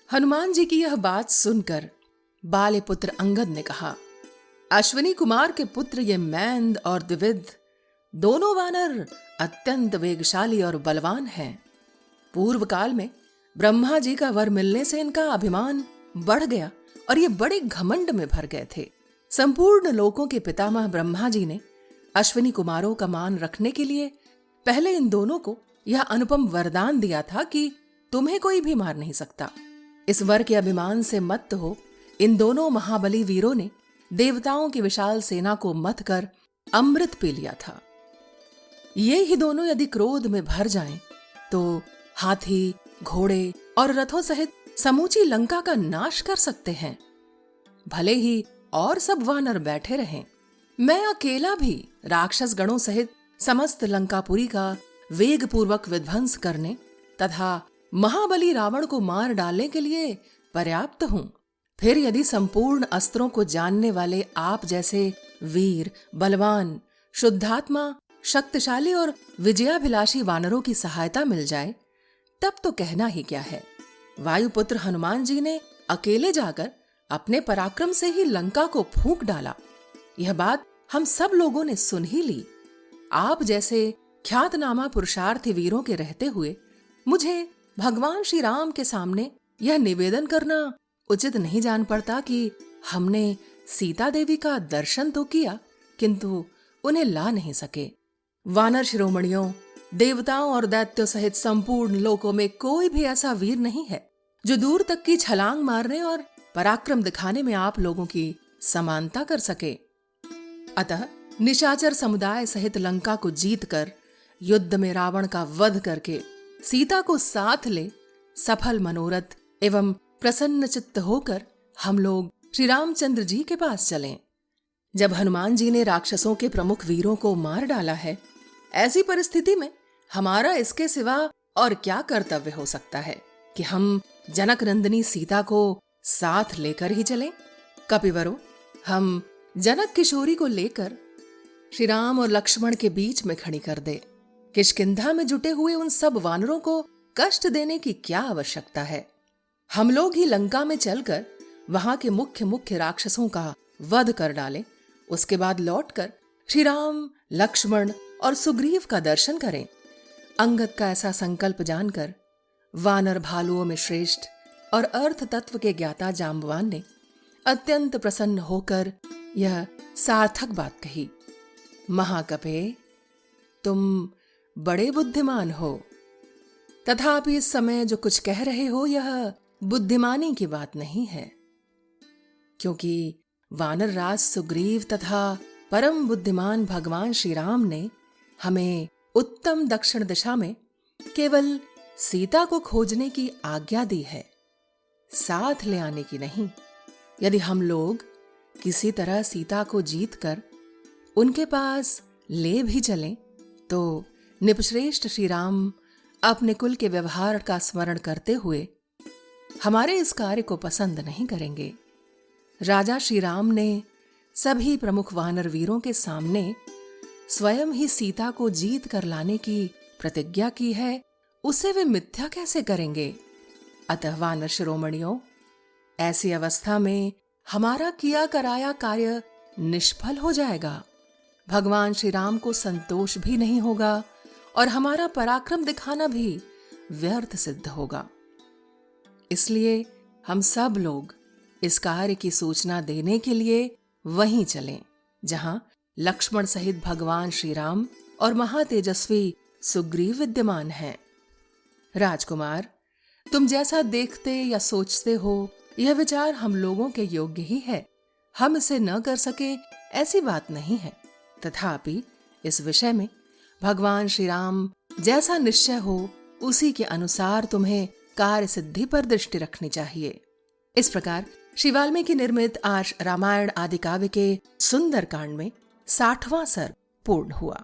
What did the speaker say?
हनुमान जी की यह बात सुनकर बाले पुत्र अंगद ने कहा, अश्विनी कुमार के पुत्र ये मैंद और द्विविद दोनों वानर अत्यंत वेगशाली और बलवान हैं। पूर्व काल में ब्रह्मा जी का वर मिलने से इनका अभिमान बढ़ गया और ये बड़े घमंड में भर गए थे। संपूर्ण लोकों के पितामह ब्रह्मा जी ने अश्विनी कुमारों का मान रखने के लिए पहले इन दोनों को यह अनुपम वरदान दिया था कि तुम्हें कोई भी मार नहीं सकता। इस वर के अभिमान से मत्त हो इन दोनों महाबली वीरों ने देवताओं की विशाल सेना को मथ कर अमृत पी लिया था। ये ही दोनों यदि क्रोध में भर जाएं तो हाथी, घोड़े और रथों सहित समूची लंका का नाश कर सकते हैं। भले ही और सब वानर बैठे रहें, मैं अकेला भी राक्षस गणों सहित समस्त लंकापुरी का वेग पूर्वक विध्वंस करने तथा महाबली रावण को मार डालने के लिए पर्याप्त हूं। फिर यदि संपूर्ण अस्त्रों को जानने वाले आप जैसे वीर, बलवान, शुद्धात्मा, शक्तिशाली और विजयाभिलाषी वानरों की सहायता मिल जाए तब तो कहना ही क्या है। वायुपुत्र हनुमान जी ने अकेले जाकर अपने पराक्रम से ही लंका को फूंक डाला। यह बात हम सब लोगों ने सुन ही ली। आप जैसे ख्यातनामा पुरुषार्थी वीरों के रहते हुए मुझे भगवान श्री राम के सामने यह निवेदन करना उचित नहीं जान पड़ता कि हमने सीता देवी का दर्शन तो किया किंतु उन्हें ला नहीं सके। वानर शिरोमणियों, देवताओं और दैत्यों सहित संपूर्ण लोकों में कोई भी ऐसा वीर नहीं है जो दूर तक की छलांग मारने और पराक्रम दिखाने में आप लोगों की समानता कर सके। अतः निशाचर समुदाय सहित लंका को जीतकर युद्ध में रावण का वध करके सीता को साथ ले सफल मनोरथ एवं प्रसन्न चित्त होकर हम लोग श्री रामचंद्र जी के पास चलें। जब हनुमान जी ने राक्षसों के प्रमुख वीरों को मार डाला है, ऐसी परिस्थिति में हमारा इसके सिवा और क्या कर्तव्य हो सकता है कि हम जनक नंदिनी सीता को साथ लेकर ही चलें। कपिवरों, हम जनक किशोरी को लेकर श्री राम और लक्ष्मण के बीच में खड़ी कर दे। किष्किंधा में जुटे हुए उन सब वानरों को कष्ट देने की क्या आवश्यकता है। हम लोग ही लंका में चलकर वहां के मुख्य मुख्य राक्षसों का वध कर डालें। उसके बाद लौटकर श्री राम, लक्ष्मण और सुग्रीव का दर्शन करें। अंगद का ऐसा संकल्प जानकर वानर भालुओं में श्रेष्ठ और अर्थ तत्व के ज्ञाता जाम्बवान ने अत्यंत प्रसन्न होकर यह सार्थक बात कही। महाकपे, तुम बड़े बुद्धिमान हो, तथापि इस समय जो कुछ कह रहे हो यह बुद्धिमानी की बात नहीं है, क्योंकि वानर राज सुग्रीव तथा परम बुद्धिमान भगवान श्री राम ने हमें उत्तम दक्षिण दिशा में केवल सीता को खोजने की आज्ञा दी है, साथ ले आने की नहीं। यदि हम लोग किसी तरह सीता को जीतकर उनके पास ले भी चलें तो निपश्रेष्ठ श्री राम अपने कुल के व्यवहार का स्मरण करते हुए हमारे इस कार्य को पसंद नहीं करेंगे। राजा श्री राम ने सभी प्रमुख वानर वीरों के सामने स्वयं ही सीता को जीत कर लाने की प्रतिज्ञा की है, उसे वे मिथ्या कैसे करेंगे। अतः वानर शिरोमणियों, ऐसी अवस्था में हमारा किया कराया कार्य निष्फल हो जाएगा। भगवान श्री राम को संतोष भी नहीं होगा और हमारा पराक्रम दिखाना भी व्यर्थ सिद्ध होगा। इसलिए हम सब लोग इस कार्य की सूचना देने के लिए वहीं चलें जहां लक्ष्मण सहित भगवान श्री राम और महातेजस्वी सुग्रीव विद्यमान हैं। राजकुमार, तुम जैसा देखते या सोचते हो यह विचार हम लोगों के योग्य ही है। हम इसे न कर सके ऐसी बात नहीं है। तथापि इस विषय में भगवान श्री राम जैसा निश्चय हो उसी के अनुसार तुम्हें कार्य सिद्धि पर दृष्टि रखनी चाहिए। इस प्रकार श्री वाल्मीकि निर्मित आज रामायण आदि काव्य के सुंदर कांड में 60वां सर्ग पूर्ण हुआ।